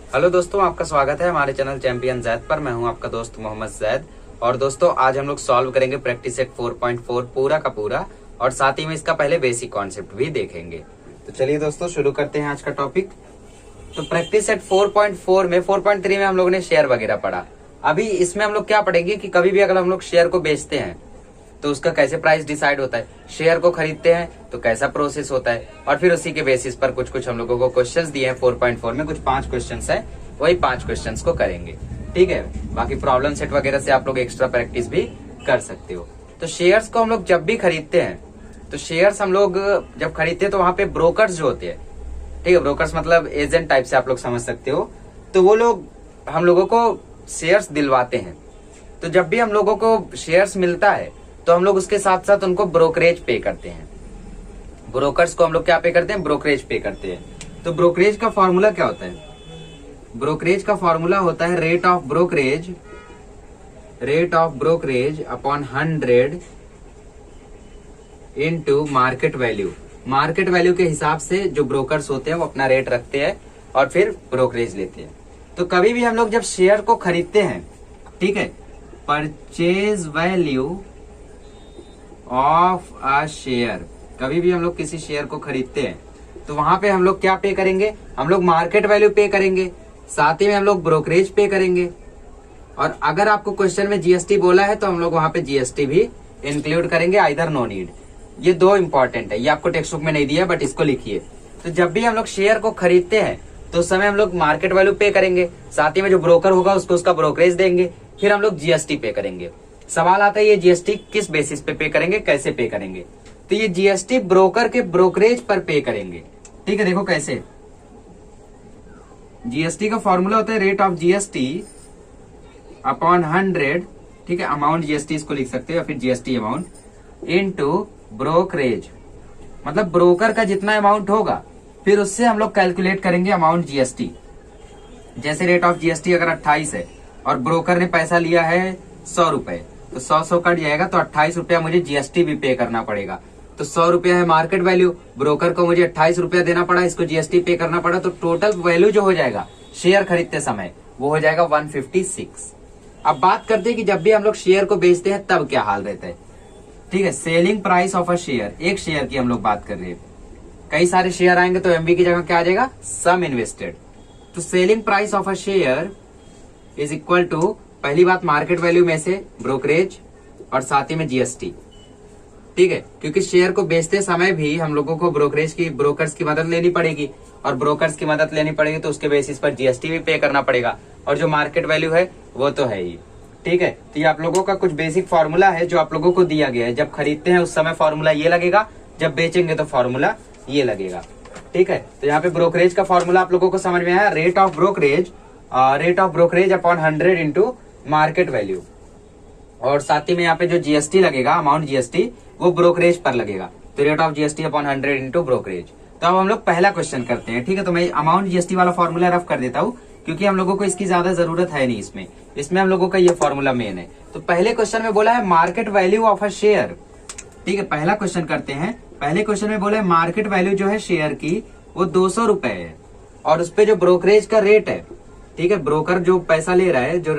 Hello दोस्तों, आपका स्वागत है हमारे चैनल चैंपियन जैद पर। मैं हूं आपका दोस्त मोहम्मद जैद। और दोस्तों, आज हम लोग सॉल्व करेंगे प्रैक्टिस सेट 4.4 पूरा का पूरा, और साथ ही में इसका पहले बेसिक कॉन्सेप्ट भी देखेंगे। तो चलिए दोस्तों, शुरू करते हैं आज का टॉपिक। तो प्रैक्टिस सेट 4.4 में 4.3 में हम लोग ने शेयर वगैरह पढ़ा। अभी इसमें हम लोग क्या पढ़ेंगे कि कभी भी अगर हम लोग शेयर को बेचते हैं तो उसका कैसे प्राइस डिसाइड होता है, शेयर को खरीदते हैं तो कैसा प्रोसेस होता है, और फिर उसी के बेसिस पर कुछ हम लोगों को क्वेश्चंस दिए हैं 4.4 में। कुछ 5 क्वेश्चंस है, वही 5 क्वेश्चंस को करेंगे। ठीक है, बाकी प्रॉब्लम सेट वगैरह से आप लोग एक्स्ट्रा प्रैक्टिस भी कर सकते हो। तो शेयर्स को हम लोग जब भी खरीदते हैं, तो शेयर्स हम लोग जब खरीदते हैं तो वहां पे ब्रोकर्स जो होते हैं, ठीक है, ब्रोकर्स मतलब एजेंट टाइप से आप लोग समझ सकते हो, तो वो लोग हम लोगों को शेयर्स दिलवाते हैं। तो जब भी हम लोगों को शेयर्स मिलता है तो हम लोग उसके साथ साथ उनको ब्रोकरेज पे करते हैं। ब्रोकर्स को हम लोग क्या पे करते हैं? ब्रोकरेज पे करते हैं। तो ब्रोकरेज का फॉर्मूला क्या होता है? ब्रोकरेज का फॉर्मूला होता है rate of brokerage upon 100 into market value. Market value के हिसाब से जो ब्रोकर्स होते हैं वो अपना रेट रखते हैं और फिर ब्रोकरेज लेते हैं। तो कभी भी हम लोग जब शेयर को खरीदते हैं, ठीक है, purchase value of a share, कभी भी हम लोग किसी शेयर को खरीदते हैं तो वहां पे हम लोग क्या पे करेंगे? हम लोग मार्केट वैल्यू पे करेंगे, साथ ही में हम लोग ब्रोकरेज पे करेंगे। और अगर आपको क्वेश्चन में जीएसटी बोला है तो हम लोग वहां पे जीएसटी भी इंक्लूड करेंगे, आइदर नो नीड। ये दो इंपॉर्टेंट है, ये आपको टेक्स्ट बुक में नहीं दिया बट इसको लिखिए। तो जब भी हम लोग शेयर को खरीदते हैं तो उस समय हम लोग मार्केट वैल्यू पे करेंगे, साथ ही में जो ब्रोकर होगा उसको उसका ब्रोकरेज देंगे, फिर हम लोग जीएसटी पे करेंगे। सवाल आता है ये जीएसटी किस बेसिस पे करेंगे, कैसे पे करेंगे? तो ये जीएसटी ब्रोकर के ब्रोकरेज पर पे करेंगे। ठीक है, देखो कैसे। जीएसटी का फॉर्मूला होता है रेट ऑफ जीएसटी अपॉन 100, ठीक है, अमाउंट जीएसटी इसको लिख सकते हैं, या फिर जीएसटी अमाउंट इनटू ब्रोकरेज, मतलब ब्रोकर का जितना अमाउंट होगा फिर उससे हम लोग कैलकुलेट करेंगे अमाउंट जीएसटी। जैसे रेट ऑफ जीएसटी अगर 28 है और ब्रोकर ने पैसा लिया है 100 रुपए, तो 100 कट जाएगा तो 28 रुपया मुझे जीएसटी भी पे करना पड़ेगा। तो 100 रुपया है मार्केट वैल्यू, ब्रोकर को मुझे 28 रुपया देना पड़ा, इसको जीएसटी पे करना पड़ा, तो टोटल वैल्यू जो हो जाएगा शेयर खरीदते समय वो हो जाएगा 156। अब बात करते हैं कि जब भी हम लोग शेयर को बेचते हैं तब क्या हाल रहता है। ठीक है, selling price of a share, एक शेयर की हम लोग बात कर रहे हैं। कई सारे शेयर आएंगे तो एमवी की जगह क्या आ जाएगा? Sum invested. तो selling price of a share is equal to, पहली बात मार्केट वैल्यू में से ब्रोकरेज और साथ ही में जीएसटी। ठीक है, क्योंकि शेयर को बेचते समय भी हम लोगों को ब्रोकर्स की मदद लेनी पड़ेगी, और ब्रोकर्स की मदद लेनी पड़ेगी तो उसके बेसिस पर जीएसटी भी पे करना पड़ेगा, और जो मार्केट वैल्यू है वो तो है ही। ठीक है, तो ये आप लोगों का कुछ बेसिक फॉर्मूला है जो आप लोगों को दिया गया है। जब खरीदते हैं उस समय फॉर्मूला ये लगेगा, जब बेचेंगे तो फॉर्मूला ये लगेगा। ठीक है, तो यहाँ पे ब्रोकरेज का फॉर्मूला आप लोगों को समझ में आया, rate of brokerage upon 100 into market value, और साथ ही में यहाँ पे जो जीएसटी लगेगा, अमाउंट जीएसटी, वो ब्रोकरेज पर लगेगा। तो rate of GST upon 100 into brokerage. तो अब हम लोग पहला क्वेश्चन करते हैं। ठीक है, तो मैं अमाउंट जीएसटी वाला फॉर्मूला रफ कर देता हूँ क्योंकि हम लोगों को इसकी ज्यादा जरूरत है नहीं, इसमें हम लोगों का ये फॉर्मूला मेन है। तो पहले क्वेश्चन में बोला है market value of a share. ठीक है, पहला क्वेश्चन करते हैं। पहले क्वेश्चन में बोला है मार्केट वैल्यू जो है शेयर की वो 200 रुपए है, और उस पे जो ब्रोकरेज का रेट है, ठीक है, ब्रोकर जो पैसा ले रहा है, जो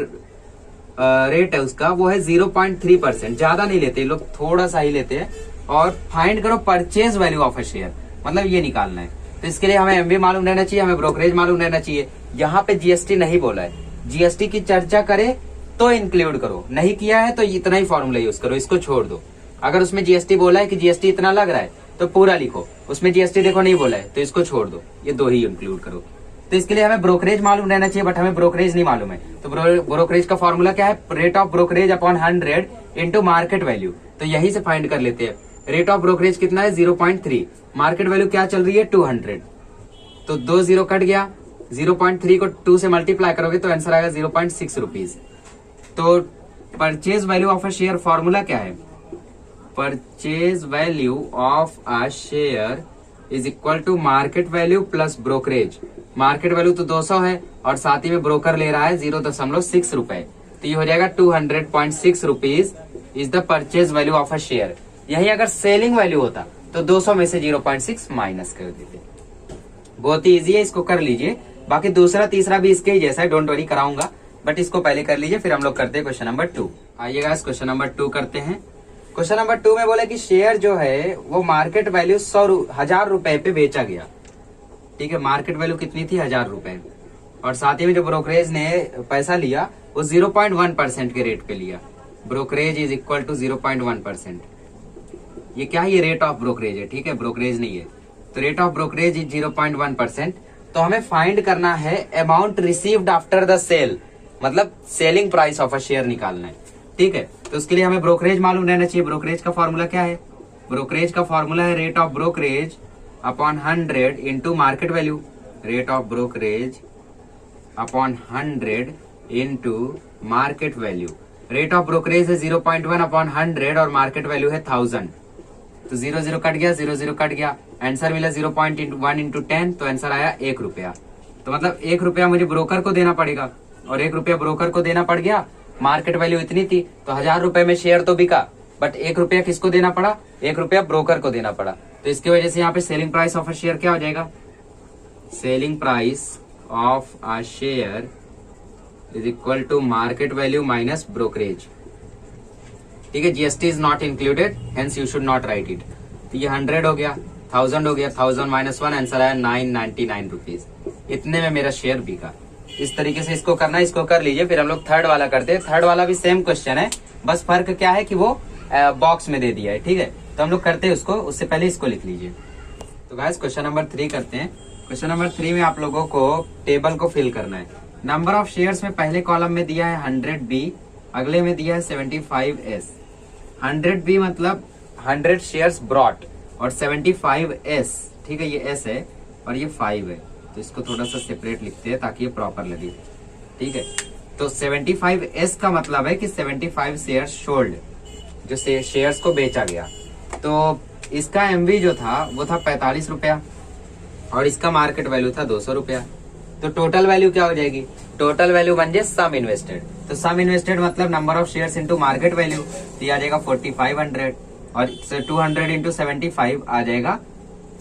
रेट है उसका वो है 0.3%। ज्यादा नहीं लेते लोग, थोड़ा सा ही लेते हैं। और फाइंड करो purchase value of a share, मतलब ये निकालना है। तो इसके लिए हमें एमवी मालूम रहना चाहिए, हमें ब्रोकरेज मालूम रहना चाहिए। यहाँ पे जीएसटी नहीं बोला है, जीएसटी की चर्चा करे तो इंक्लूड करो, नहीं किया है तो इतना ही फॉर्मूला यूज करो, इसको छोड़ दो। अगर उसमें जीएसटी बोला है कि जीएसटी इतना लग रहा है तो पूरा लिखो, उसमें जीएसटी देखो नहीं बोला है तो इसको छोड़ दो, ये दो ही इंक्लूड करो। तो इसके लिए हमें ब्रोकरेज मालूम रहना चाहिए, बट हमें ब्रोकरेज नहीं मालूम है। तो ब्रोकरेज का फॉर्मूला क्या है? Rate of brokerage upon 100 into market value. तो यही से फाइंड कर लेते हैं। रेट ऑफ ब्रोकरेज कितना है? 0.3। मार्केट वैल्यू क्या चल रही है? 200। तो 2 0 कट गया, 0.3 को 2 से मल्टीप्लाई करोगे तो आंसर आएगा 0.6 रुपीज। तो purchase value of a share formula क्या है? Purchase value of a share is equal to market value plus brokerage. Market value तो 200 है और साथ ही में ब्रोकर ले रहा है 0.6 रुपए, तो ये हो जाएगा 200.6 rupees is the purchase value of a share. यही अगर सेलिंग वैल्यू होता तो 200 में से 0.6 माइनस कर देते। बहुत ही इजी है, इसको कर लीजिए। बाकी दूसरा तीसरा भी इसके ही जैसा है, डोंट वरी कराऊंगा, बट इसको पहले कर लीजिए, फिर हम लोग करते हैं क्वेश्चन नंबर 2। आइए गाइस क्वेश्चन नंबर 2 करते हैं। क्वेश्चन नंबर 2 में बोला कि शेयर जो है वो मार्केट वैल्यू 1,000 रुपए पे बेचा गया। ठीक है, मार्केट वैल्यू कितनी थी? 1,000 रुपए, और साथ ही में जो ब्रोकरेज ने पैसा लिया वो 0.1% के रेट पे लिया। Brokerage is equal to 0.1%। ये क्या है? ये रेट ऑफ ब्रोकरेज है। ठीक है, ब्रोकरेज नहीं है, तो रेट ऑफ ब्रोकरेज इज 0.1%। तो हमें फाइंड करना है amount received after the sale, मतलब selling price of a share निकालना है। ठीक है, तो उसके लिए हमें ब्रोकरेज मालूम रहना चाहिए। ब्रोकरेज का फॉर्मूला क्या है? ब्रोकरेज का फॉर्मूला है rate of brokerage upon 100 into market value. Rate of brokerage upon 100 into market value. Rate of brokerage है 0.1 अपॉन 100 और मार्केट वैल्यू है 1000। तो 0 0 कट गया, 0 0 कट गया, आंसर मिला 0.1 इंटू 10, तो आंसर आया 1 रुपया। तो मतलब 1 रुपया मुझे ब्रोकर को देना पड़ेगा, और 1 रुपया ब्रोकर को देना पड़ गया। मार्केट वैल्यू इतनी थी, तो 1000 रुपए में शेयर तो बिका, बट 1 रुपया किसको देना पड़ा? 1 रुपया ब्रोकर को देना पड़ा। तो इसकी वजह से यहाँ पे selling price of a share क्या हो जाएगा? Selling price of a share is equal to market value minus brokerage. ठीक है, GST is not included, hence you should not write it. तो ये 100 हो गया, 1000 हो गया, 1000 माइनस 1, आंसर आया 999 रुपीज। इतने में मेरा शेयर बिका। इस तरीके से इसको करना है, इसको कर लीजिए। फिर हम लोग थर्ड वाला करते हैं। थर्ड वाला भी सेम क्वेश्चन है, बस फर्क क्या है कि वो बॉक्स में दे दिया है। ठीक है, तो हम लोग करते हैं उसको, उससे पहले इसको लिख लीजिए। तो गाइस क्वेश्चन नंबर 3 करते हैं। क्वेश्चन नंबर 3 में आप लोगों को टेबल को फिल करना है। नंबर ऑफ शेयर्स में पहले कॉलम में दिया है 100B, अगले में दिया है 75S। 100B मतलब 100 शेयर्स ब्रॉट, और 75S, ठीक है, ये S है और ये 5 है, तो इसको थोड़ा सा सेपरेट लिखते हैं ताकि ये प्रॉपर लगे। ठीक है, तो 75S का मतलब है कि 75 शेयर्स सोल्ड, जो शेयर्स को बेचा गया। तो इसका MV जो था वो था 45 रुपया, और इसका मार्केट वैल्यू था 200 रुपया। तो टोटल वैल्यू क्या हो जाएगी? टोटल वैल्यू बन जाए सम इन्वेस्टेड। तो सम इन्वेस्टेड मतलब number of shares into market value, तो ये आ जाएगा 4500, और 200 इंटू 75 आ जाएगा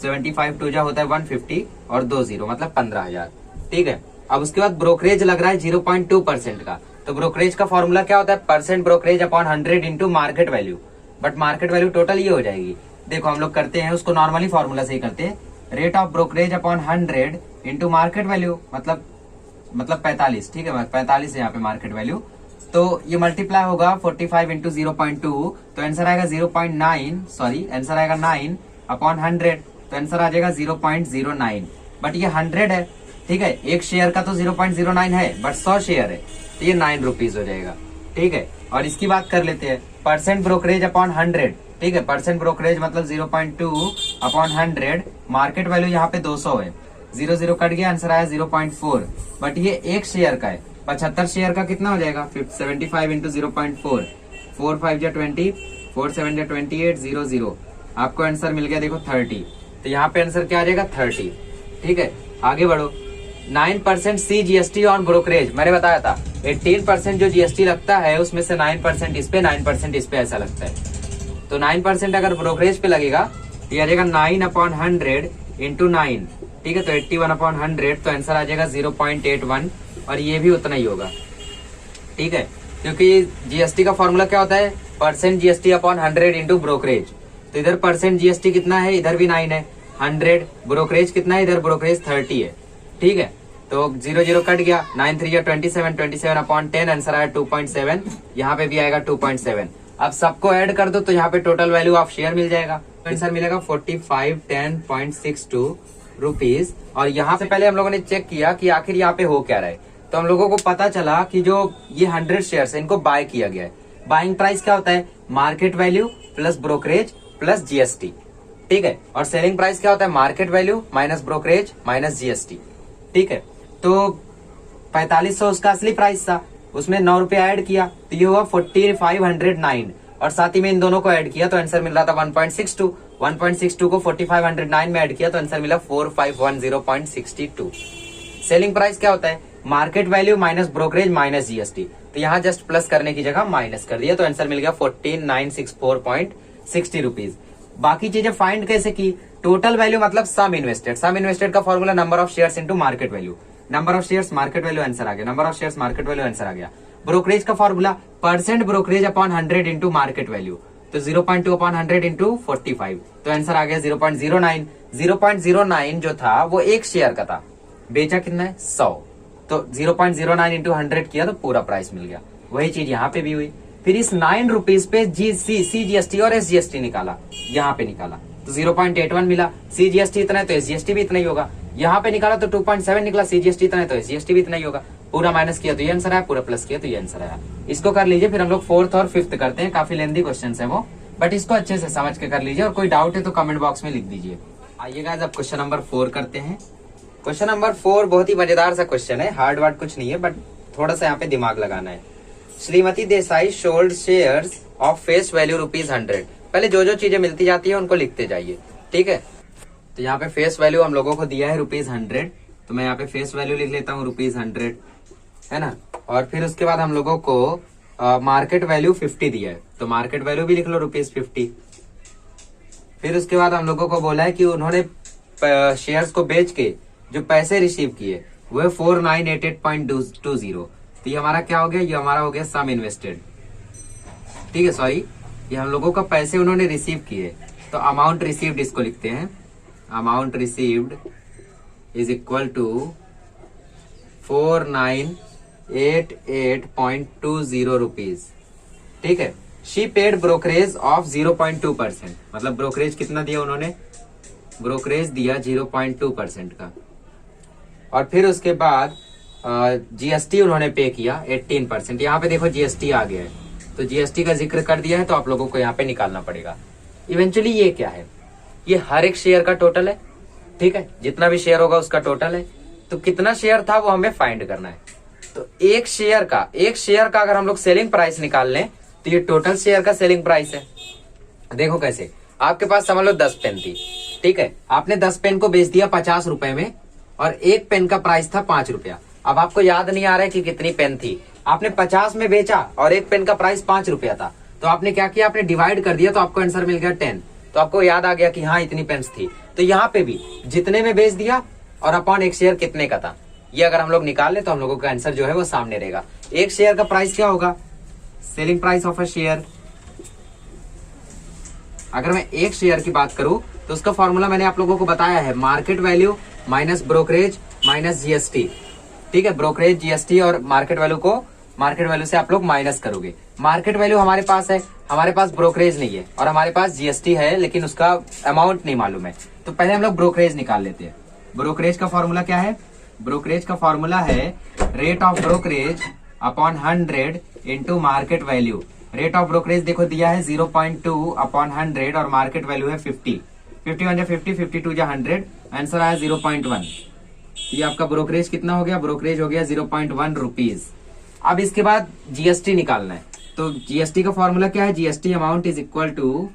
75 टू जा होता है 150 और 20 मतलब 15,000। ठीक है, अब उसके बाद ब्रोकरेज लग रहा है 0.2% का। तो ब्रोकरेज का फॉर्मूला क्या होता है? Percent brokerage upon 100 into market value, but market value total ये हो जाएगी। देखो हम लोग करते हैं उसको नॉर्मली फॉर्मूला से ही करते हैं। Rate of brokerage upon 100 into market value मतलब 45। ठीक है, 45 है यहाँ पे मार्केट वैल्यू। तो ये मल्टीप्लाई होगा 45 इंटू 0.2, तो आंसर आएगा 0.9, सॉरी आंसर आएगा 9 अपॉन 100, तो आंसर आ जाएगा 0.09। बट ये 100 है, ठीक है, एक शेयर का तो 0.09 है, बट 100 शेयर है, तो ये 9 रुपीज हो जाएगा। ठीक है, और इसकी बात कर लेते हैं परसेंट ब्रोकरेज अपॉन 100। ठीक है, परसेंट ब्रोकरेज मतलब 0.2 अपॉन 100, मार्केट वैल्यू यहाँ पे 200 है, 0 0 कट गया, आंसर आया 0.4। बट ये एक शेयर का है, 75 शेयर का कितना हो जाएगा? 75 इंटू 0.4, 4 5 जा 20, 4 7 जा 28, 0 0, आपको आंसर मिल गया देखो 30। तो यहाँ पे आंसर क्या आ जाएगा? 30। ठीक है, आगे बढ़ो। 9% सी जीएसटी ऑन ब्रोकरेज, मैंने बताया था 18% जो जीएसटी लगता है उसमें से 9% इस पे, 9% इस पे, ऐसा लगता है। तो 9% अगर ब्रोकरेज पे लगेगा तो ये आ जाएगा 9 अपॉन 100 इंटू 9। ठीक है, तो 81 अपॉन 100, तो आंसर आ जाएगा 0.81, और ये भी उतना ही होगा। ठीक है, क्योंकि जीएसटी का फॉर्मूला क्या होता है? Percent GST upon 100 into brokerage. तो इधर परसेंट जीएसटी कितना है? इधर भी 9 है। 100 ब्रोकरेज कितना है? इधर ब्रोकरेज 30 है। ठीक है, तो 0 0 कट गया, 9 3 27, 27 अपॉन 10, आंसर आया 2.7। यहाँ पे भी आएगा 2.7। अब सबको ऐड कर दो तो यहाँ पे टोटल वैल्यू ऑफ शेयर मिल जाएगा। तो आंसर मिलेगा 4510.62 रुपीज। और यहाँ से पहले हम लोगों ने चेक किया कि आखिर यहाँ पे हो क्या रहा है, तो हम लोगों को पता चला कि जो ये 100 शेयर्स है इनको बाय किया गया है। बाइंग प्राइस क्या होता है? Market value plus brokerage plus GST. ठीक है, और सेलिंग प्राइस क्या होता है? Market value minus brokerage minus GST. ठीक है, तो 4500 उसका असली प्राइस था, उसमें 9 रुपया ऐड किया तो ये हुआ 4509, और साथ ही में इन दोनों को ऐड किया तो आंसर मिल रहा था 1.62। 1.62 को 4509 में ऐड किया तो आंसर मिला 4510.62। सेलिंग प्राइस क्या होता है? Market value minus brokerage minus GST. तो यहाँ जस्ट प्लस करने की जगह माइनस कर दिया तो आंसर मिल गया 14964.60 रुपीज। बाकी चीजें फाइंड कैसे की? टोटल वैल्यू मतलब सम इन्वेस्टेड। सम इन्वेस्टेड का formula number of shares into market value. Number of shares market value answer आ गया, number of shares market value answer आ गया। ब्रोकरेज का formula percent brokerage upon 100 into market value, तो 0.2 upon 100 into 45, तो answer आ गया 0.09। 0.09 जो था वो एक शेयर का था, बेचा कितना है 100, तो 0.09 इंटू 100 किया तो पूरा प्राइस मिल गया। वही चीज यहाँ पे भी हुई। फिर इस 9 रुपीज पे CGST और SGST निकाला, यहाँ पे निकाला तो 0.81 मिला। CGST इतना है तो SGST भी इतना ही होगा। यहाँ पे निकाला तो 2.7 निकला, CGST इतना है तो SGST भी इतना ही होगा। पूरा माइनस किया तो ये आंसर आया, पूरा प्लस किया तो ये आंसर आया। इसको कर लीजिए, फिर हम लोग 4th और 5th करते हैं। काफी लेंथी क्वेश्चन है वो, बट इसको अच्छे से समझ के कर लीजिए, और कोई डाउट है तो कमेंट बॉक्स में लिख दीजिए। आइए गाइस अब क्वेश्चन नंबर 4 करते हैं। क्वेश्चन नंबर 4 बहुत ही मजेदार सा क्वेश्चन है, हार्ड वर्ड कुछ नहीं है, बट थोड़ा सा यहाँ पे दिमाग लगाना है। Shrimati Desai sold shares of face value ₹100। पहले जो जो चीजें मिलती जाती है उनको लिखते जाइए, ठीक है। तो यहाँ पे फेस वैल्यू हम लोगों को दिया है ₹100, तो मैं यहाँ पे फेस वैल्यू लिख लेता हूँ ₹100, है ना। और फिर उसके बाद हम लोगों को मार्केट वैल्यू 50 दिया है, तो मार्केट वैल्यू भी लिख लो ₹50। फिर उसके बाद हम लोगों को बोला है कि उन्होंने शेयर्स को बेच के जो पैसे रिसीव किए वो 4988.20, तो ये हमारा क्या हो गया, ये हमारा हो गया सम इन्वेस्टेड, ठीक है। सॉरी, ये हम लोगों का पैसे उन्होंने रिसीव किए, तो अमाउंट रिसीव्ड इसको लिखते हैं। Amount received is equal to 4988.20 rupees, ठीक है। शी पेड ब्रोकरेज ऑफ 0.2%, मतलब ब्रोकरेज कितना दिया उन्होंने, ब्रोकरेज दिया 0.2% का। और फिर उसके बाद GST उन्होंने पे किया 18%। यहाँ पे देखो GST आ गया है, तो GST का जिक्र कर दिया है, तो आप लोगों को यहाँ पे निकालना पड़ेगा। इवेंचुअली ये क्या है, ये हर एक शेयर का टोटल है, ठीक है। जितना भी शेयर होगा उसका टोटल है, तो कितना शेयर था वो हमें फाइंड करना है। तो एक शेयर का अगर हम लोग सेलिंग प्राइस निकाल लें तो ये टोटल शेयर का सेलिंग प्राइस है। देखो कैसे, आपके पास समझ लो 10 पेन थी, ठीक है। आपने 10 पेन को बेच दिया 50 रुपए में, और एक पेन का प्राइस था 5 रुपया। अब आपको याद नहीं आ रहा है कि कितनी पेन थी, आपने 50 में बेचा और एक पेन का प्राइस 5 रुपया था, तो आपने क्या किया, आपने डिवाइड कर दिया, तो आपको आंसर मिल गया 10। तो आपको याद आ गया कि हाँ इतनी पेन्स थी। तो यहाँ पे भी जितने में बेच दिया और अपॉन एक शेयर कितने का था, ये अगर हम लोग निकाल ले तो हम लोगों का आंसर जो है वो सामने रहेगा। एक शेयर का प्राइस क्या होगा, selling price of a share. अगर मैं एक शेयर की बात करूं तो उसका फॉर्मूला मैंने आप लोगों को बताया है, market value minus brokerage minus GST, ठीक है। ब्रोकरेज, GST और मार्केट वैल्यू से आप लोग माइनस करोगे। मार्केट वैल्यू हमारे पास है, हमारे पास ब्रोकरेज नहीं है, और हमारे पास GST है लेकिन उसका अमाउंट नहीं मालूम है। तो पहले हम लोग ब्रोकरेज निकाल लेते हैं। ब्रोकरेज का फॉर्मूला क्या है, ब्रोकरेज का फॉर्मूला है rate of brokerage upon 100 into market value. Rate of brokerage देखो दिया है 0.2 अपॉन 100 और मार्केट वैल्यू है 50। 51 50, 52 100, आंसर आया 0.1। ये आपका ब्रोकरेज कितना हो गया, ब्रोकरेज हो गया 0.1 रुपीज। अब इसके बाद GST निकालना है, तो GST का फॉर्मूला क्या है, GST amount is equal to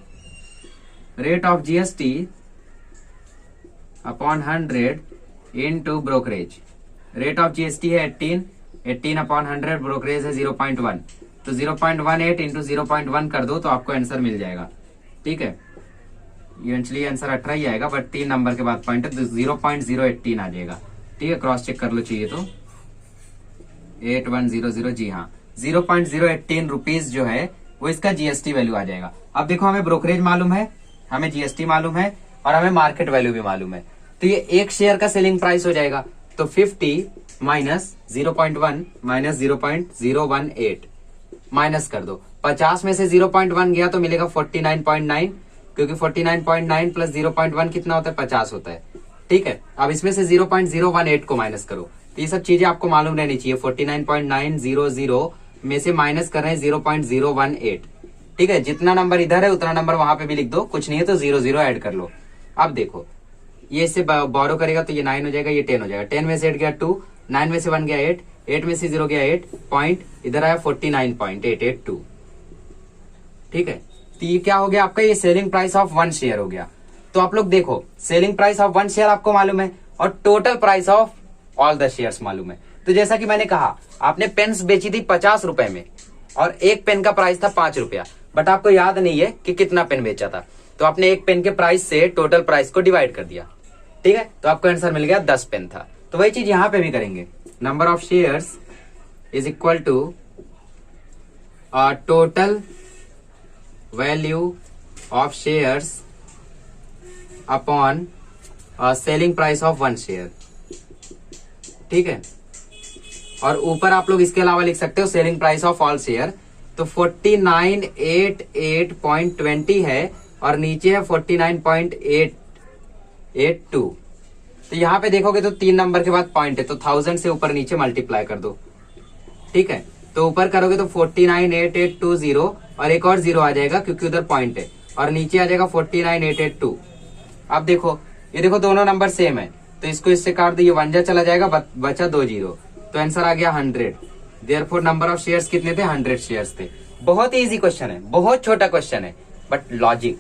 rate of GST upon 100 into brokerage. Rate of GST है 18 अपॉन 100, ब्रोकरेज है 0.1, तो 0.18 इंटू 0.1 कर दो तो आपको आंसर मिल जाएगा, ठीक है। इवेंचुअली आंसर 18 ही आएगा, बट 3 नंबर के बाद पॉइंट है तो 0.018 आ जाएगा, ठीक है। क्रॉस चेक कर लो चाहिए तो 8100, जी हाँ 0.018 रुपीज जो है वो इसका GST वैल्यू आ जाएगा। अब देखो हमें ब्रोकरेज मालूम है, हमें GST मालूम है और हमें मार्केट वैल्यू भी मालूम है, तो ये एक शेयर का सेलिंग प्राइस हो जाएगा। तो 50 माइनस 0.1 माइनस 0.018 माइनस कर दो। 50 में से 0.1 गया तो मिलेगा 49.9, क्योंकि 49.9 प्लस 0.1 कितना होता है, 50 होता है, ठीक है। अब इसमें से 0.018 को माइनस करो, तो ये सब चीजें आपको मालूम रहनी चाहिए। 49.900 में से माइनस कर रहे हैं 0.018, ठीक है। जितना नंबर इधर है उतना नंबर वहां पे भी लिख दो, कुछ नहीं है तो 0 ऐड कर लो। अब देखो ये इससे बोरो करेगा तो ये 9 हो जाएगा, ये 10 हो जाएगा। 10 में से 8 गया 2, 9 में से 1 गया 8, 8 में से 0 गया 8 पॉइंट, इधर आया 49.882, ठीक है। तो ये क्या हो गया आपका, ये सेलिंग प्राइस ऑफ 1 शेयर हो गया। तो आप लोग देखो सेलिंग प्राइस ऑफ 1 शेयर आपको मालूम है और total price of all the shares मालूम है। तो जैसा कि मैंने कहा, आपने पेन्स बेची थी 50 रुपए में और एक पेन का प्राइस था 5 रुपया, बट आपको याद नहीं है कि कितना पेन बेचा था, तो आपने एक पेन के प्राइस से टोटल प्राइस को डिवाइड कर दिया, ठीक है। तो आपको आंसर मिल गया 10 पेन था। तो वही चीज यहां पे भी करेंगे। Number of shares is equal to total value of shares upon selling price of 1 share. ठीक है, और ऊपर आप लोग इसके अलावा लिख सकते हो selling price of all share. तो 4988.20 है और नीचे है 49.882। तो यहां पे देखोगे तो 3 नंबर के बाद पॉइंट है, तो 1000 से ऊपर नीचे मल्टीप्लाई कर दो। ठीक है, तो ऊपर करोगे तो 498820 और एक और 0 आ जाएगा क्योंकि उधर पॉइंट है, और नीचे आ जाएगा 49882। अब देखो ये देखो दोनों नंबर सेम है, तो इसको इससे काट दो, ये 1 जा चला जाएगा, बचा 2 0, तो आंसर आ गया 100। देयरफॉर नंबर ऑफ शेयर्स कितने थे? 100 शेयर्स थे। बहुत ही इजी क्वेश्चन है, बहुत छोटा क्वेश्चन है, बट लॉजिक।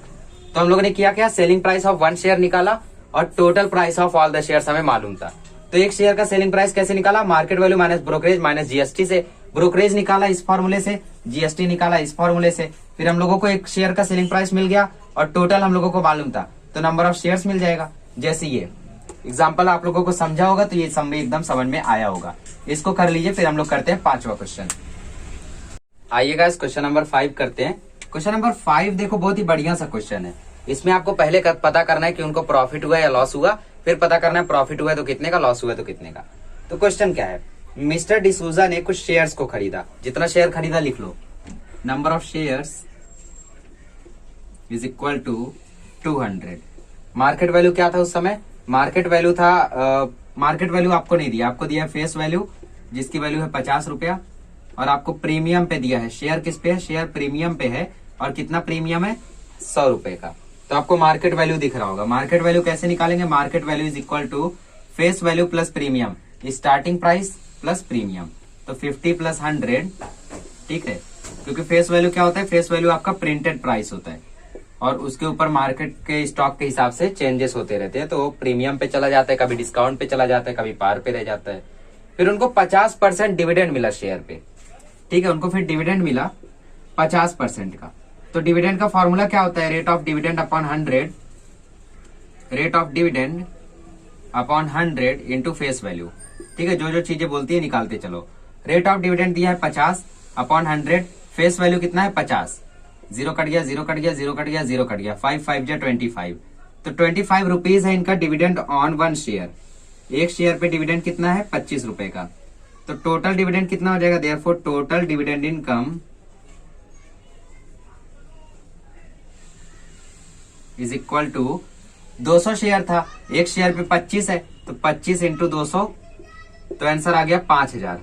तो हम लोगों ने किया क्या? सेलिंग प्राइस ऑफ 1 शेयर निकाला और total price of all the shares हमें मालूम था। तो एक शेयर का सेलिंग प्राइस कैसे निकाला? Market value minus brokerage minus GST से। ब्रोकरेज निकाला इस फॉर्मूले से, जीएसटी निकाला इस फॉर्मूले से, फिर हम लोगों को एक शेयर का सेलिंग प्राइस मिल गया और टोटल हम लोगों को मालूम था, तो नंबर ऑफ शेयर्स मिल जाएगा। जैसे ये एग्जाम्पल आप लोगों को समझा होगा तो ये सब भी एकदम समझ में आया होगा। इसको कर लीजिए, फिर हम लोग करते हैं 5वां क्वेश्चन। आइएगा इस क्वेश्चन नंबर 5 करते हैं। क्वेश्चन नंबर 5 देखो बहुत ही बढ़िया सा क्वेश्चन है। इसमें आपको पहले पता करना है कि उनको प्रॉफिट हुआ या लॉस हुआ, फिर पता करना है प्रॉफिट हुआ तो कितने का, लॉस हुआ तो कितने का। तो क्वेश्चन क्या है? मिस्टर डिसूजा ने कुछ शेयर्स को खरीदा। जितना शेयर खरीदा लिख लो। Number of shares is equal to 200। Market value क्या था उस समय? मार्केट वैल्यू था मार्केट वैल्यू आपको नहीं दिया, आपको दिया है फेस वैल्यू जिसकी वैल्यू है 50 रुपया, और आपको प्रीमियम पे दिया है। शेयर किस पे है? शेयर प्रीमियम पे है, और कितना प्रीमियम है? 100 रुपए का। तो आपको मार्केट वैल्यू दिख रहा होगा। मार्केट वैल्यू कैसे निकालेंगे? Market value is equal to face value plus premium, starting price plus premium. तो 50 प्लस 100, ठीक है, क्योंकि फेस वैल्यू क्या होता है? फेस वैल्यू आपका प्रिंटेड प्राइस होता है, और उसके ऊपर मार्केट के स्टॉक के हिसाब से चेंजेस होते रहते हैं। तो प्रीमियम पे चला जाता है, कभी डिस्काउंट पे चला जाता है, कभी पार पे रह जाता है। फिर उनको 50% डिविडेंड मिला शेयर पे। ठीक है, उनको फिर डिविडेंड मिला 50% का। तो डिविडेंड का फॉर्मूला क्या होता है? Rate of dividend upon 100, rate of dividend upon 100 into face value. ठीक है, जो जो चीजें बोलती है निकालते चलो। रेट ऑफ डिविडेंड दिया है 50 अपॉन 100, फेस वैल्यू कितना है? 50। 0 कट गया, 0 कट गया, 0 कट गया, 0 कट गया, 5 5 जा 25। तो 25 रुपीज है इनका डिविडेंड ऑन 1 शेयर। एक शेयर पे डिविडेंड कितना है? 25 रुपए का। तो टोटल डिविडेंड कितना हो जाएगा? Therefore total dividend income is equal to 200 share था, एक शेयर पे 25 है, तो 25 इंटू 200, तो आंसर आ गया 5000।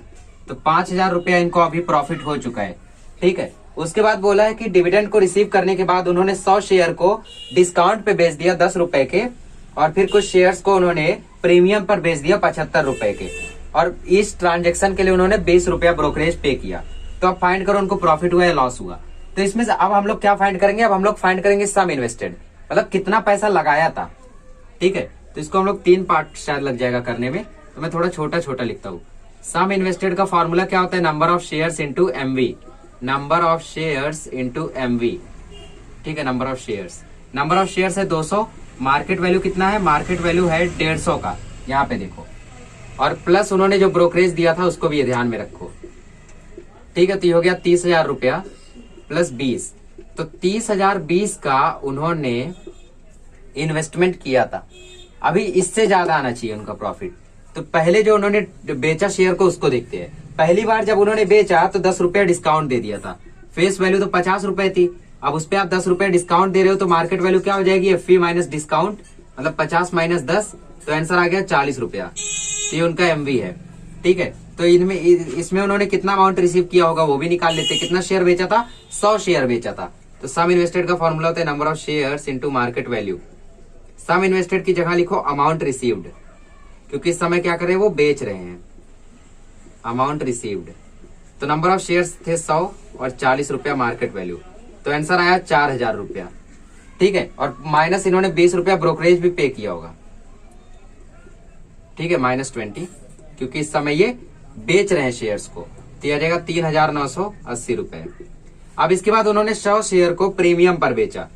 तो 5000 रुपया इनको अभी प्रॉफिट हो चुका है। ठीक है, उसके बाद बोला है कि डिविडेंड को रिसीव करने के बाद उन्होंने 100 शेयर को डिस्काउंट पे बेच दिया 10 रुपए के, और फिर कुछ शेयर्स को उन्होंने प्रीमियम पर बेच दिया 75 रुपए के, और इस ट्रांजेक्शन के लिए उन्होंने 20 रुपया ब्रोकरेज पे किया। तो अब फाइंड करो उनको प्रॉफिट हुआ या लॉस हुआ। तो इसमें से अब हम लोग क्या फाइंड करेंगे? अब हम लोग फाइंड करेंगे सम इन्वेस्टेड, मतलब कितना पैसा लगाया था। ठीक है, तो इसको हम लोग 3 पार्ट शायद लग जाएगा करने में, तो मैं थोड़ा छोटा छोटा लिखता हूँ। सम इन्वेस्टेड का फॉर्मूला क्या होता है? Number of shares into MV, number of shares into MV. ठीक है, number of shares, number of shares है 200, मार्केट वैल्यू कितना है? मार्केट वैल्यू है 150 का, यहाँ पे देखो, और प्लस उन्होंने जो ब्रोकरेज दिया था उसको भी ये ध्यान में रखो। ठीक है, तो ये हो गया 30,000 रुपया प्लस 20, तो 30,020 का उन्होंने इन्वेस्टमेंट किया था। अभी इससे ज्यादा आना चाहिए उनका प्रॉफिट। तो पहले जो उन्होंने बेचा शेयर को उसको देखते हैं। पहली बार जब उन्होंने बेचा तो 10 रुपया डिस्काउंट दे दिया था। फेस वैल्यू तो 50 रुपए थी, अब उस पर आप 10 रुपए डिस्काउंट दे रहे हो, तो मार्केट वैल्यू क्या हो जाएगी? एफवी माइनस डिस्काउंट, मतलब 50 माइनस 10, तो आंसर आ गया 40 रुपया। ये उनका एमवी है। ठीक है, तो इनमें इसमें उन्होंने कितना अमाउंट रिसीव किया होगा वो भी निकाल लेते। कितना शेयर बेचा था? 100 शेयर बेचा था। तो सम इन्वेस्टेड का फॉर्मूला होता है number of shares into market value. Sum invested की जगह लिखो अमाउंट रिसीव्ड, क्योंकि इस समय क्या कर रहे हैं? वो बेच रहे हैं। अमाउंट रिसीव्ड, तो नंबर ऑफ शेयर्स थे 100 और 40 रुपया मार्केट वैल्यू, तो आंसर आया 4000 रुपया। ठीक है, और माइनस इन्होंने 20 रुपया ब्रोकरेज भी पे किया होगा। ठीक है, -20, क्योंकि इस समय ये बेच रहे हैं शेयर्स को, तो यह आ जाएगा 3980 रुपए। अब इसके बाद उन्होंने 100 शेयर को प्रीमियम पर बेचा,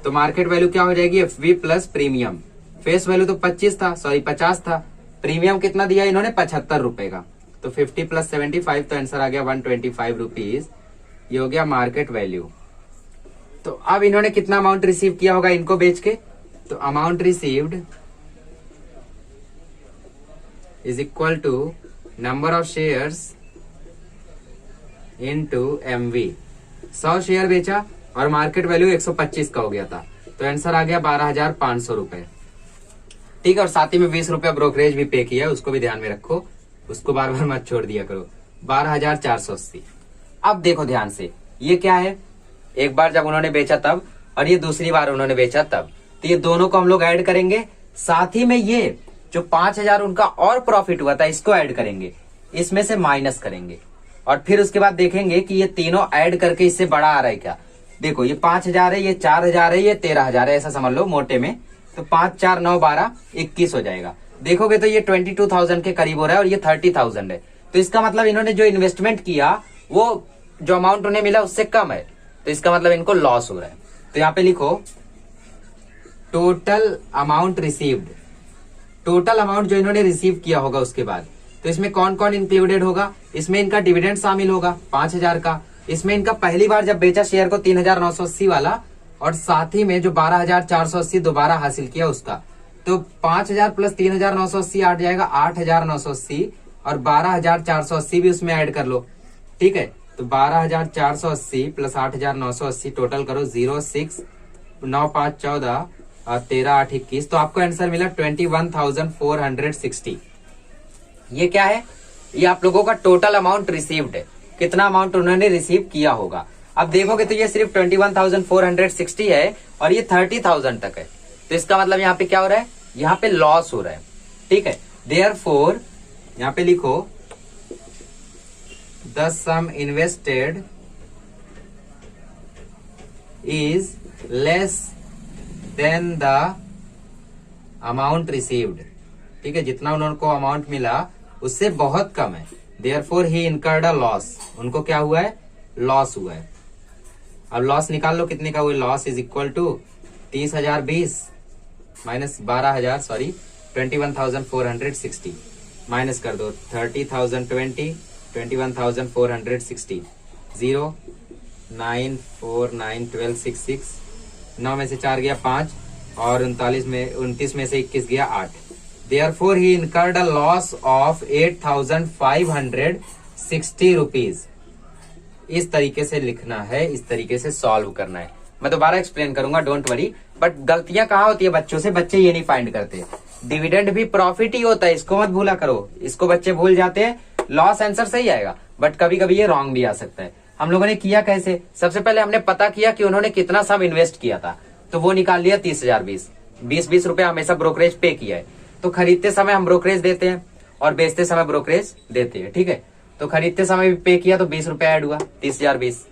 तो मार्केट वैल्यू क्या हो जाएगी? FV plus premium. Face value तो 25 था, सॉरी 50 था, प्रीमियम कितना दिया इन्होंने 75 रुपए का, तो 50 + 75 तो आंसर आ गया 125 रुपीज। ये हो गया मार्केट वैल्यू। तो अब इन्होंने कितना अमाउंट रिसीव किया होगा इनको बेच के, तो amount received is equal to number of shares into MV। 100 share बेचा और मार्केट वैल्यू 125 का हो गया था, तो आंसर आ गया 12,500 रुपए। ठीक है, और साथ ही में 20 रुपया ब्रोकरेज भी पे किया, उसको भी ध्यान में रखो, उसको बार बार मत छोड़ दिया करो। 12,480। अब देखो ध्यान से, ये क्या है, एक बार जब उन्होंने बेचा तब, और ये दूसरी बार उन्होंने बेचा तब, तो ये दोनों को हम लोग ऐड करेंगे। साथ ही में ये जो 5,000 उनका और प्रॉफिट हुआ था इसको ऐड करेंगे, इसमें से माइनस करेंगे, और फिर उसके बाद देखेंगे कि ये तीनों ऐड करके इससे बड़ा आ रहा है क्या। देखो ये 5,000 है, ये 4,000 है, ये 13,000 है, ऐसा समझ लो मोटे में। तो 5 4 9 12 21 हो जाएगा। देखोगे तो ये 22,000 के करीब हो रहा है और ये 30,000 है। तो इसका मतलब इन्होंने जो इन्वेस्टमेंट किया वो जो अमाउंट उन्हें मिला उससे कम है, तो इसका मतलब इनको लॉस हो रहा है। तो यहाँ पे लिखो total amount received, total amount जो इन्होंने रिसीव किया होगा उसके बाद, तो इसमें कौन कौन इंक्लूडेड होगा, इसमें इनका डिविडेंड शामिल होगा 5,000 का, इसमें इनका पहली बार जब बेचा शेयर को 3,980 वाला, और साथ ही में जो 12,480 दोबारा हासिल किया उसका। तो 5,000 + 3,980 आ जाएगा 8,980, और 12,480 भी उसमें ऐड कर लो। ठीक है, तो 12,480 + 8,980 टोटल करो 0 6 9 5 14 और 13 8 21, तो आपको आंसर मिला 21,460। ये क्या है, ये आप लोगों का टोटल अमाउंट रिसीव्ड है, कितना अमाउंट उन्होंने रिसीव किया होगा। अब देखोगे तो ये सिर्फ 21,460 है और ये 30,000 तक है, तो इसका मतलब यहाँ पे क्या हो रहा है, यहाँ पे लॉस हो रहा है। ठीक है, देयरफॉर यहाँ पे लिखो the sum invested is less than the amount received. ठीक है, जितना उनको अमाउंट मिला उससे बहुत कम है। Therefore he incurred a loss, उनको क्या हुआ है, लॉस हुआ है। अब लॉस निकाल लो कितने का हुआ, loss is equal to 30,020 minus 12,000 sorry 21,460 minus कर दो 30,020 21,460 0 9 4 9 12 6 6 9 में से 4 गया 5 और 29 में से 21 गया 8। Therefore he incurred a loss of 8,560 rupees. इस तरीके से लिखना है, इस तरीके से सॉल्व करना है। मैं दोबारा एक्सप्लेन करूंगा, डोंट वरी। बट गलतियां कहाँ होती है बच्चों से, बच्चे ये नहीं फाइंड करते। डिविडेंड भी प्रॉफिट ही होता है, इसको मत भूला करो, इसको बच्चे भूल जाते हैं। लॉस आंसर सही आएगा बट कभी कभी ये रॉन्ग भी आ सकता है। हम लोगों ने किया कैसे, सबसे पहले हमने पता किया कि उन्होंने कितना सम इन्वेस्ट किया था, तो वो निकाल लिया 30,020 20 रुपए हमेशा ब्रोकरेज पे किया है। तो खरीदते समय हम ब्रोकरेज देते हैं और बेचते समय ब्रोकरेज देते हैं। ठीक है, तो खरीदते समय भी पे किया तो 20 रुपए ऐड हुआ 30,020।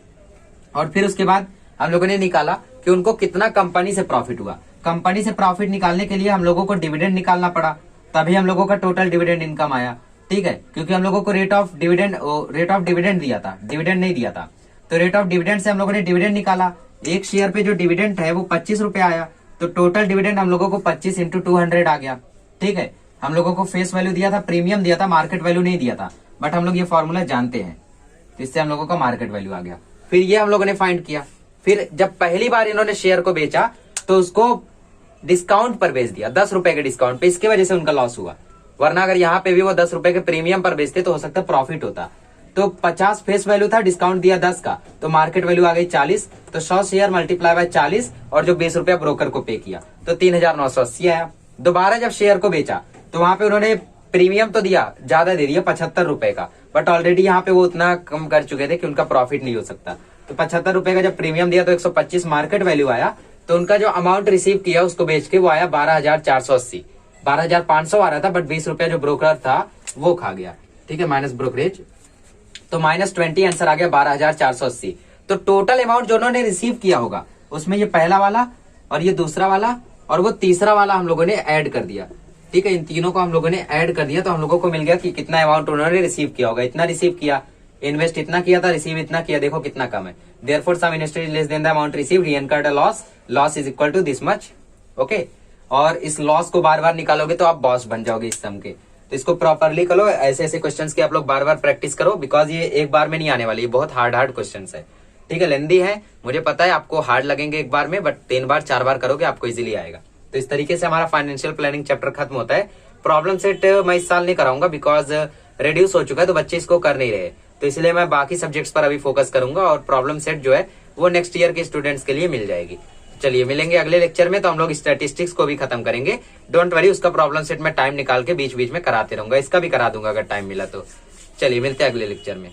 और फिर उसके बाद हम लोगों ने निकाला कि उनको कितना कंपनी से प्रॉफिट हुआ। कंपनी से प्रॉफिट निकालने के लिए हम लोगों को डिविडेंड निकालना पड़ा, तभी हम लोगों का टोटल डिविडेंड इनकम आया। ठीक है, क्योंकि हम लोगों को रेट ऑफ डिविडेंड दिया था, डिविडेंड नहीं दिया था। तो रेट ऑफ डिविडेंड से हम लोगों ने डिविडेंड निकाला। एक शेयर पे जो डिविडेंड है वो 25 रुपए आया, तो टोटल डिविडेंड हम लोगों को 25 × 200 आ गया। ठीक है, हम लोगों को फेस वैल्यू दिया था, प्रीमियम दिया था, मार्केट वैल्यू नहीं दिया था, बट हम लोग ये फॉर्मूला जानते हैं, तो इससे हम लोगों का मार्केट वैल्यू आ गया। फिर ये हम लोगों ने फाइंड किया। फिर जब पहली बार इन्होंने शेयर को बेचा तो उसको डिस्काउंट पर बेच दिया, 10 रुपए के डिस्काउंट पे, इसकी वजह से उनका लॉस हुआ। वरना अगर यहाँ पे भी वो 10 रुपए के प्रीमियम पर बेचते तो हो सकता है प्रॉफिट होता। तो 50 फेस वैल्यू था, डिस्काउंट दिया 10 का, तो मार्केट वैल्यू आ गई 40। तो 100 शेयर मल्टीप्लाई बाय 40 और जो 20 रुपया ब्रोकर को पे किया तो 3,980 आया। दोबारा जब शेयर को बेचा तो वहां पे उन्होंने प्रीमियम तो दिया, ज्यादा दे दिया 75 रुपए का, बट ऑलरेडी यहाँ पे वो उतना कम कर चुके थे कि उनका प्रॉफिट नहीं हो सकता। तो 75 रुपए का जब प्रीमियम दिया तो 125 मार्केट वैल्यू आया। तो उनका जो अमाउंट रिसीव किया उसको बेच के वो आया 12,480। 12,500 आ रहा था, बट 20 रुपया जो ब्रोकर था वो खा गया। ठीक है, माइनस ब्रोकरेज, तो -20 आंसर आ गया 12,480। तो टोटल अमाउंट जो उन्होंने रिसीव किया होगा उसमें ये पहला वाला और ये दूसरा वाला और वो तीसरा वाला हम लोगों ने ऐड कर दिया। ठीक है, इन तीनों को हम लोगों ने ऐड कर दिया, तो हम लोगों को मिल गया कि कितना अमाउंट उन्होंने रिसीव किया होगा। इतना रिसीव किया, इन्वेस्ट इतना किया था, रिसीव इतना किया, देखो कितना कम है। Therefore sum invested is less than the amount received, he incurred a loss, loss is equal to this much. Okay, और इस लॉस को बार बार निकालोगे तो आप बॉस बन जाओगे इस सम के। तो इसको प्रॉपरली करो, ऐसे ऐसे क्वेश्चंस की आप लोग बार बार प्रैक्टिस करो, बिकॉज ये एक बार में नहीं आने वाली, ये बहुत हार्ड क्वेश्चंस है। ठीक है, लेंदी है, मुझे पता है आपको हार्ड लगेंगे एक बार में, बट 3 बार 4 बार करोगे आपको इजीली आएगा। तो इस तरीके से हमारा फाइनेंशियल प्लानिंग चैप्टर खत्म होता है। प्रॉब्लम सेट मैं इस साल नहीं कराऊंगा बिकॉज रिड्यूस हो चुका है, तो बच्चे इसको कर नहीं रहे, तो इसलिए मैं बाकी सब्जेक्ट्स पर अभी फोकस करूंगा, और प्रॉब्लम सेट जो है वो नेक्स्ट ईयर के स्टूडेंट्स के लिए मिल जाएगी। चलिए मिलेंगे अगले लेक्चर में, तो हम लोग स्टैटिस्टिक्स को भी खत्म करेंगे। डोंट वरी, उसका प्रॉब्लम सेट में टाइम निकाल के बीच बीच में कराते रहूंगा, इसका भी करा दूंगा अगर टाइम मिला तो। चलिए मिलते हैं अगले लेक्चर में।